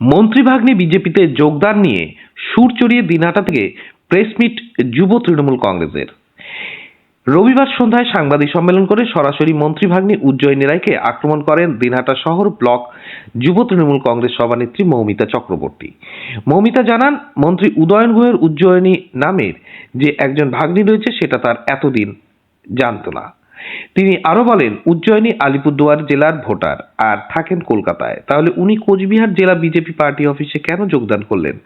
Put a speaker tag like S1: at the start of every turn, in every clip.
S1: মন্ত্রী ভাগ্নে বিজেপিতে যোগদান নিয়ে সুর চড়িয়ে দিনহাটা থেকে প্রেস মিট যুব তৃণমূল কংগ্রেসের। রবিবার সন্ধ্যায় সাংবাদিক সম্মেলন করে সরাসরি মন্ত্রী ভাগ্নে উজ্জয়িনী রায়কে আক্রমণ করেন দিনহাটা শহর ব্লক যুব তৃণমূল কংগ্রেস সভানেত্রী মৌমিতা চক্রবর্তী। মৌমিতা জানান, মন্ত্রী উদয়ন গুহের উজ্জয়িনী নামের যে একজন ভাগ্নি রয়েছে সেটা তার এতদিন জানত না। তিনি আরো বলেন, উজ্জয়িনী আলিপুরদুয়ার জেলার ভোটার আর থাকেন কলকাতায়, তাহলে উনি কোচবিহার জেলা বিজেপি পার্টি অফিসে কেন যোগদান করলেন?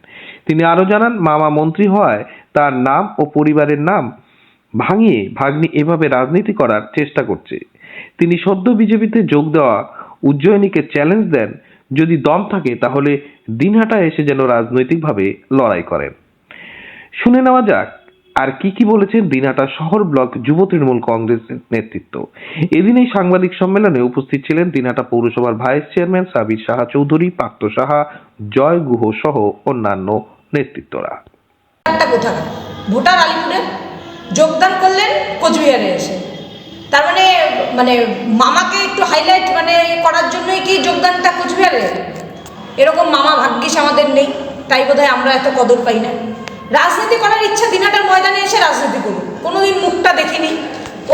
S1: তিনি আরো জানান, মামা মন্ত্রী হওয়ায় তার নাম ও পরিবারের নাম ভাঙিয়ে ভাগ্নি এভাবে রাজনীতি করার চেষ্টা করছে। তিনি সদ্য বিজেপিতে যোগ দেওয়া উজ্জয়িনীকে চ্যালেঞ্জ দেন, যদি দম থাকে তাহলে দিনহাটায় এসে যেন রাজনৈতিকভাবে লড়াই করেন। শুনে নেওয়া যাক আর কি বলেছেন দিনহাটা শহর ব্লক যুব তৃণমূল কংগ্রেসের নেতৃত্ব। এদিন এই সাংবাদিক সম্মেলনে উপস্থিত ছিলেন দিনহাটা পৌরসভার ভাইস চেয়ারম্যান সাবির সাহা চৌধুরী, পার্থ সাহা, জয় গুহ সহ অন্যান্য নেতৃত্বরা।
S2: ভোটার আলিপুরে যোগদান করলেন কোচবিহারে এসে, তার মানে মামাকে একটু হাইলাইট করার জন্যই কি যোগদানটা কোচবিহারে? এরকম মামা ভাগ্যিস আমাদের নেই, তাই বোধহয় আমরা এত কদর পাই না। রাজনীতি করার ইচ্ছা, দিনহাটার ময়দানে এসে রাজনীতি করুন। কোনোদিন মুখটা দেখিনি।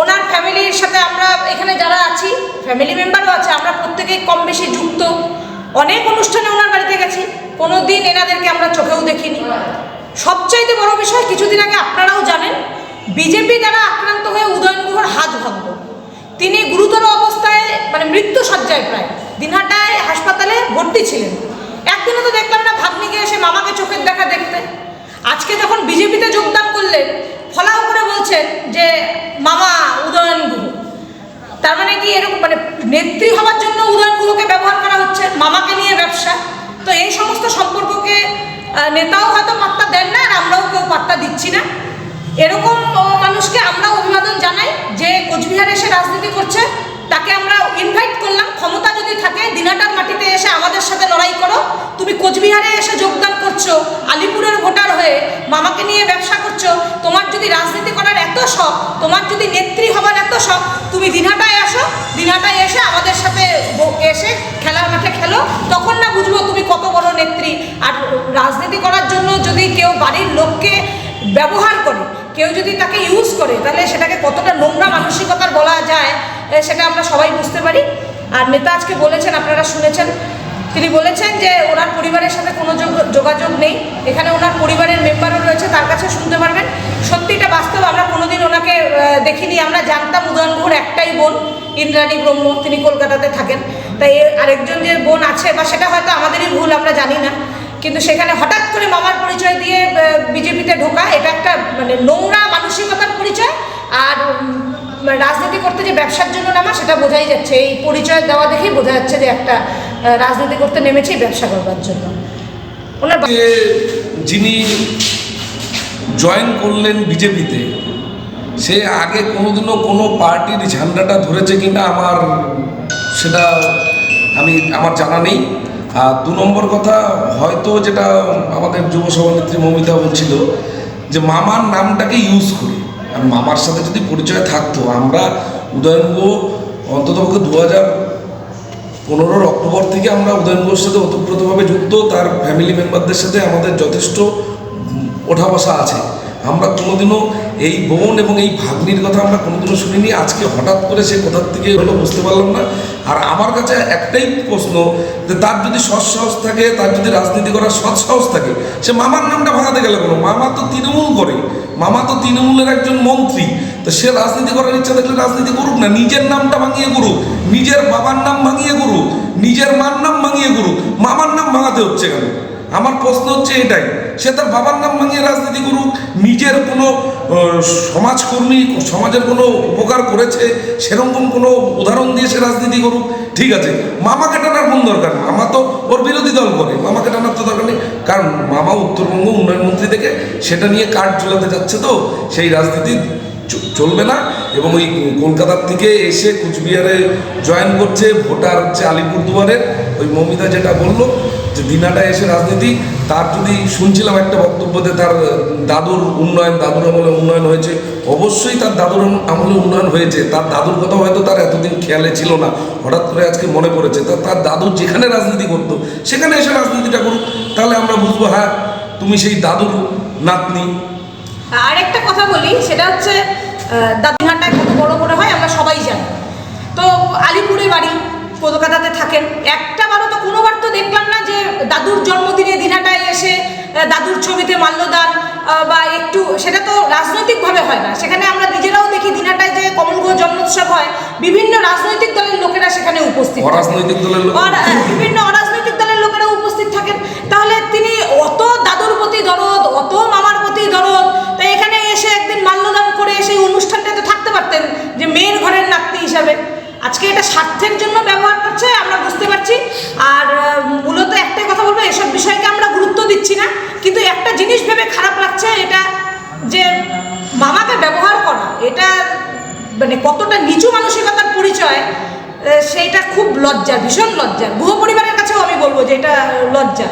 S2: ওনার ফ্যামিলির সাথে আমরা এখানে যারা আছি, ফ্যামিলি মেম্বারও আছে, আমরা প্রত্যেকেই কম বেশি যুক্ত। অনেক অনুষ্ঠানে ওনার বাড়িতে গেছি, কোনোদিন এনাদেরকে আমরা চোখেও দেখিনি। সবচাইতে বড় বিষয়, কিছুদিন আগে আপনারাও জানেন, বিজেপি দ্বারা আক্রান্ত হয়ে উদয়ন গুহর হাত ভাঙল। তিনি গুরুতর অবস্থায় মৃত্যু সজ্জায় প্রায় দিনহাটায় হাসপাতালে ভর্তি ছিলেন। একদিনও তো দেখলাম না ভাগ্নিকে এসে মামাকে চোখের দেখা দেখতে। আজকে যখন বিজেপিতে যোগদান করলেন, ফলাও করে বলছেন যে মামা উদয়ন গুহ। তার কি এরকম নেত্রী হওয়ার জন্য উদয়ন গুহকে ব্যবহার করা হচ্ছে, মামাকে নিয়ে ব্যবসা? তো এই সমস্ত সম্পর্ককে নেতাও হয়তো পাত্তা দেন না, আর আমরাও কেউ পাত্তা দিচ্ছি না। এরকম মানুষকে আমরা অভিবাদন জানাই যে কোচবিহারে এসে রাজনীতি করছে। তাকে আমরা ইনভাইট করলাম, ক্ষমতা যদি থাকে দিনহাটার মাটিতে এসে আমাদের সাথে লড়াই করো। তুমি কোচবিহারে এসে যোগদান করছো, আলিপুরের ভোটার হয়ে মামাকে নিয়ে ব্যবসা করছো। তোমার যদি রাজনীতি করার এত শখ, তোমার যদি নেত্রী হবার এত শখ, তুমি দিনহাটায় আসো। দিনহাটায় এসে আমাদের সাথে এসে খেলার মাঠে খেলো, তখন না বুঝবো তুমি কত বড় নেত্রী। আর রাজনীতি করার জন্য যদি কেউ বাড়ির লোককে ব্যবহার করে, কেউ যদি তাকে ইউজ করে, তাহলে সেটাকে কতটা নোংরা মানসিকতার বলা যায় সেটা আমরা সবাই বুঝতে পারি। আর নেতা আজকে বলেছেন, আপনারা শুনেছেন, তিনি বলেছেন যে ওনার পরিবারের সাথে কোনো যোগাযোগ নেই। এখানে ওনার পরিবারের মেম্বারও রয়েছে, তার কাছে শুনতে পারবেন। সত্যিটা বাস্তব, আমরা কোনোদিন ওনাকে দেখিনি। আমরা জানতাম উদয়ন গুহর একটাই বোন, ইন্দ্রাণী ব্রহ্ম, তিনি কলকাতাতে থাকেন। তাই আরেকজন যে বোন আছে, বা সেটা হয়তো আমাদেরই ভুল, আমরা জানি না। কিন্তু সেখানে হঠাৎ করে মামার পরিচয় দিয়ে বিজেপিতে ঢোকা, এটা একটা নোংরা মানসিকতার পরিচয়। আর রাজনীতি করতে যে ব্যবসার জন্য নামা, সেটা বোঝাই যাচ্ছে। এই পরিচয় দেওয়া দেখেই বোঝা যাচ্ছে যে একটা রাজনীতি করতে নেমেছে ব্যবসা করবার জন্য। ওনার
S3: যিনি জয়েন করলেন বিজেপিতে, সে আগে কোনোদিনও কোনো পার্টির ঝান্ডাটা ধরেছে কিনা আমার জানা নেই। আর দু নম্বর কথা, হয়তো যেটা আমাদের যুব সভানেত্রী মৌমিতা বলছিল যে মামার নামটাকে ইউজ করি। আর মামার সাথে যদি পরিচয় থাকতো, আমরা উদয়ন গুহ অন্ততপক্ষে 2015 অক্টোবর থেকে আমরা উদয়ন গুহর সাথে ওতপ্রোতভাবে যুক্ত। তার ফ্যামিলি মেম্বারদের সাথে আমাদের যথেষ্ট ওঠা বসা আছে। আমরা কোনোদিনও এই বোন এবং এই ভাগ্নির কথা আমরা কোনোদিনও শুনিনি। আজকে হঠাৎ করে সে কোথার থেকে হলো বুঝতে পারলাম না। আর আমার কাছে একটাই প্রশ্ন, যে তার যদি সৎসাহস থাকে, তার যদি রাজনীতি করার সৎসাহস থাকে, সে মামার নামটা ভাঙাতে গেলে কোনো? মামা তো তৃণমূল করে, মামা তো তৃণমূলের একজন মন্ত্রী। তো সে রাজনীতি করার ইচ্ছা থাকলে রাজনীতি করুক না, নিজের নামটা ভাঙিয়ে করুক, নিজের বাবার নাম ভাঙিয়ে করুক, নিজের মার নাম ভাঙিয়ে করুক। মামার নাম ভাঙাতে হচ্ছে কেন? আমার প্রশ্ন হচ্ছে এটাই। সে তার বাবার নাম ভাঙিয়ে রাজনীতি করুক, নিজের কোনো সমাজকর্মী, সমাজের কোনো উপকার করেছে সেরকম কোনো উদাহরণ দিয়ে সে রাজনীতি করুক, ঠিক আছে। মামাকে টানার কোন দরকার? মামা তো ওর বিরোধী দল করে, মামাকে টানার তো দরকার নেই। কারণ মামা উত্তরবঙ্গ উন্নয়ন মন্ত্রী থেকে সেটা নিয়ে কার্ড ঝোলাতে যাচ্ছে, তো সেই রাজনীতি চলবে না। এবং ওই কলকাতার থেকে এসে কুচবিহারে জয়েন করছে, ভোটার হচ্ছে আলিপুরদুয়ারের। ওই মৌমিতা যেটা বললো যে দিনহাটায় এসে রাজনীতি, তার যদি শুনছিলাম একটা বক্তব্যতে তার দাদুর আমলে উন্নয়ন হয়েছে, অবশ্যই তার দাদুর আমলে উন্নয়ন হয়েছে। তার দাদুর কথা হয়তো তার এতদিন খেয়ালে ছিল না, হঠাৎ করে আজকে মনে পড়েছে। তার দাদু যেখানে রাজনীতি করতো সেখানে এসে রাজনীতিটা করুক, তাহলে আমরা বুঝবো হ্যাঁ তুমি সেই দাদুর নাতনি।
S2: আরেকটা কথা বলি, সেটা হচ্ছে দাদুঘাটায় কত বড় করে হয় আমরা সবাই জানি। তো আলিপুরে বাড়ি, কলকাতাতে থাকেন, একটা বারও তো কোনোবার তো দেখলাম না যে দাদুর জন্মদিনে দিনহাটায় এসে দাদুর ছবিতে মাল্যদান বা একটু, সেটা তো রাজনৈতিকভাবে হয় না। সেখানে আমরা নিজেরাও দেখি দিনহাটায় যে কমল গুহ জন্মোৎসব হয়, বিভিন্ন রাজনৈতিক দলের লোকেরা সেখানে উপস্থিত,
S3: অরাজনৈতিক দলের লোক,
S2: বিভিন্ন অরাজনৈতিক দলের লোকেরা উপস্থিত থাকেন। তাহলে তিনি অত দাদুর প্রতি দরদ, অত মামার প্রতি দরদ, তাই এখানে এসে একদিন মাল্যদান করে সেই অনুষ্ঠানটাতে থাকতে পারতেন যে মেয়ের ঘরের নাতনি হিসাবে। আজকে এটা স্বার্থের জন্য ব্যবহার করছে, আমরা বুঝতে পারছি। আর মূলত একটাই কথা বলবো, এসব বিষয়কে আমরা গুরুত্ব দিচ্ছি না, কিন্তু একটা জিনিস ভেবে খারাপ লাগছে, এটা যে মামাকে ব্যবহার করা, এটা মানে কতটা নিচু মানসিকতার পরিচয়, সেইটা খুব লজ্জার, ভীষণ লজ্জার। গুহ পরিবারের কাছেও আমি বলবো যে এটা লজ্জা।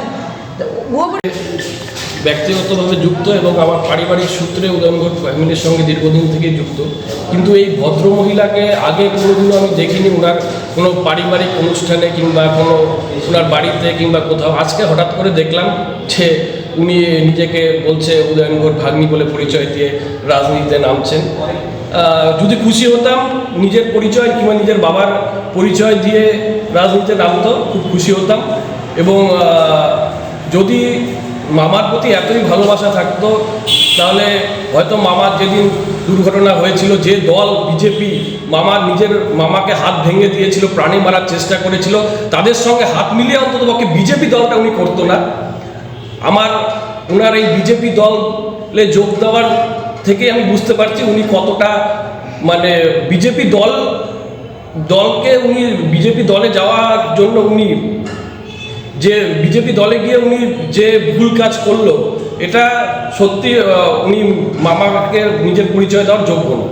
S4: ব্যক্তিগতভাবে যুক্ত এবং আমার পারিবারিক সূত্রে উদয়নগর ফ্যামিলির সঙ্গে দীর্ঘদিন থেকে যুক্ত, কিন্তু এই ভদ্রমহিলাকে আগে কোনোদিনও আমি দেখিনি ওনার কোনো পারিবারিক অনুষ্ঠানে কিংবা কোনো ওনার বাড়িতে কিংবা কোথাও। আজকে হঠাৎ করে দেখলাম যে উনি নিজেকে বলছে উদয়নগর ভাগ্নি বলে পরিচয় দিয়ে রাজনীতিতে নামছেন। যদি খুশি হতাম নিজের পরিচয় কিংবা নিজের বাবার পরিচয় দিয়ে রাজনীতিতে নামতো, খুব খুশি হতাম। এবং যদি মামার প্রতি এতই ভালোবাসা থাকতো তাহলে হয়তো মামার যেদিন দুর্ঘটনা হয়েছিল, যে দল বিজেপি নিজের মামাকে হাত ভেঙে দিয়েছিল, প্রাণে মারার চেষ্টা করেছিল, তাদের সঙ্গে হাত মিলিয়ে অন্ততপক্ষে বিজেপি দলটা উনি করতো না। ওনার এই বিজেপি দলে যোগ দেওয়ার থেকে আমি বুঝতে পারছি উনি কতটা মানে বিজেপি দলকে উনি বিজেপি দলে যাওয়ার জন্য উনি যে বিজেপি দলে গিয়ে উনি যে ভুল কাজ করলো, এটা সত্যি উনি মামাকে নিজের পরিচয় দেওয়ার যোগ্য না।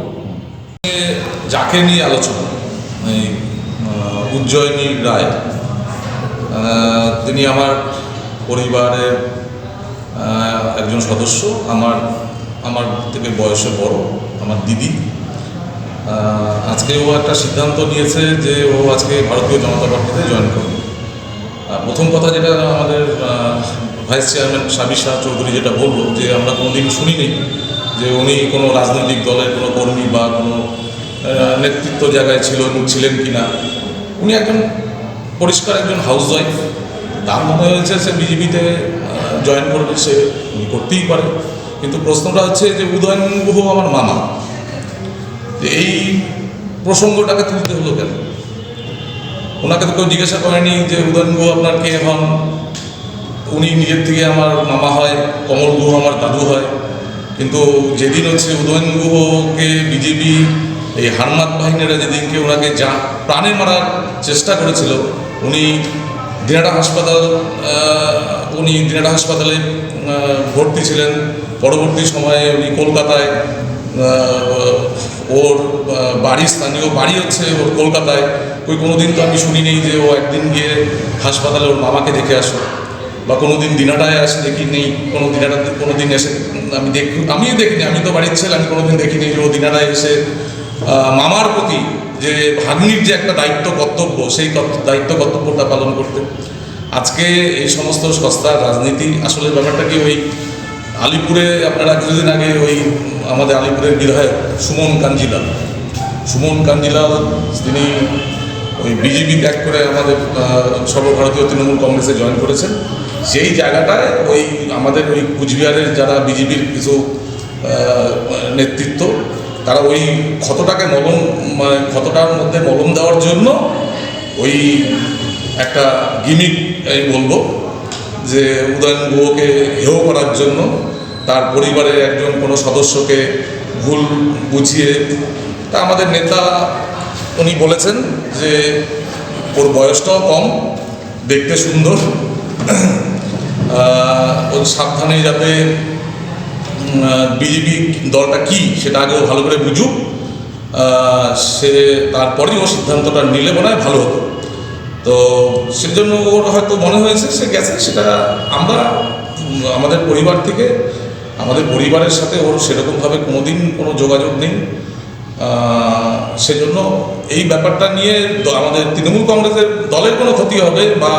S5: যাকে নিয়ে আলোচনা, উজ্জয়িনী রায়, তিনি আমার পরিবারের একজন সদস্য, আমার থেকে বয়সে বড়, আমার দিদি। আজকে ও একটা সিদ্ধান্ত নিয়েছে যে ও আজকে ভারতীয় জনতা পার্টিতে জয়েন করবে। প্রথম কথা যেটা আমাদের ভাইস চেয়ারম্যান সাবির শাহ চৌধুরী যেটা বললো, যে আমরা কোনোদিন শুনিনি যে উনি কোনো রাজনৈতিক দলের কোনো কর্মী বা কোনো নেতৃত্ব জায়গায় ছিলেন কি না। উনি একজন পরিষ্কার একজন হাউস ওয়াইফ, তার মনে হয়েছে সে বিজেপিতে জয়েন করবে, সে উনি করতেই পারে। কিন্তু প্রশ্নটা হচ্ছে যে উদয়ন গুহ আমার মামা, এই প্রসঙ্গটাকে তুলতে হলো কেন? ওনাকে তো কেউ জিজ্ঞাসা করেনি যে উদয়ন গুহ আপনার কে হন। উনি নিজের থেকে আমার মামা হয়, কমল গুহ আমার দাদু হয়। কিন্তু যেদিন হচ্ছে উদয়ন গুহকে বিজেপি এই হারমাত বাহিনীরা যেদিনকে ওনাকে প্রাণে মারার চেষ্টা করেছিল, উনি দিনাটা হাসপাতালে ভর্তি ছিলেন। পরবর্তী সময়ে উনি কলকাতায়, ওর স্থানীয় বাড়ি হচ্ছে ওর কলকাতায়। কোনোদিন তো আমি শুনিনি যে ও একদিন গিয়ে হাসপাতালে ওর মামাকে দেখে আসো, বা কোনোদিন দিনাটায় আসে দেখি নেই। কোনোদিন এসে আমিও দেখিনি, আমি তো বাড়ির ছেলে, আমি কোনোদিন দেখিনি যে ও দিনাটায় এসে মামার প্রতি যে ভাগ্নির যে একটা দায়িত্ব কর্তব্য, সেই দায়িত্ব কর্তব্যটা পালন করতে। আজকে এই সমস্ত সস্তার রাজনীতি, আসলে ব্যাপারটা কি, ওই আলিপুরে আপনারা কিছুদিন আগে ওই আমাদের আলিপুরের বিধায়ক সুমন কাঞ্জিলাল তিনি ওই বিজেপি ত্যাগ করে আমাদের সর্বভারতীয় তৃণমূল কংগ্রেসে জয়েন করেছেন। সেই জায়গাটায় ওই আমাদের ওই কুচবিহারের যারা বিজেপির কিছু নেতৃত্ব, তারা ওই ক্ষতটার মধ্যে মলম দেওয়ার জন্য ওই একটা গিমিক আমি বলবো যে উদয়ন গুহকে হেয় করার জন্য তার পরিবারের একজন কোনো সদস্যকে ভুল বুঝিয়ে, তা আমাদের নেতা উনি বলেছেন যে ওর বয়সটাও কম, দেখতে সুন্দর, ওর সাবধানে যাতে বিজেপি দলটা কি সেটা আগেও ভালো করে বুঝুক, সে তারপরেই ও সিদ্ধান্তটা নিলে মনে হয় ভালো হতো। তো সেজন্য ওর হয়তো মনে হয়েছে সে গেছে, সেটা আমরা আমাদের পরিবার থেকে, আমাদের পরিবারের সাথে ওর সেরকমভাবে কোনোদিন কোনো যোগাযোগ নেই। সেজন্য এই ব্যাপারটা নিয়ে আমাদের তৃণমূল কংগ্রেসের দলের কোনো ক্ষতি হবে বা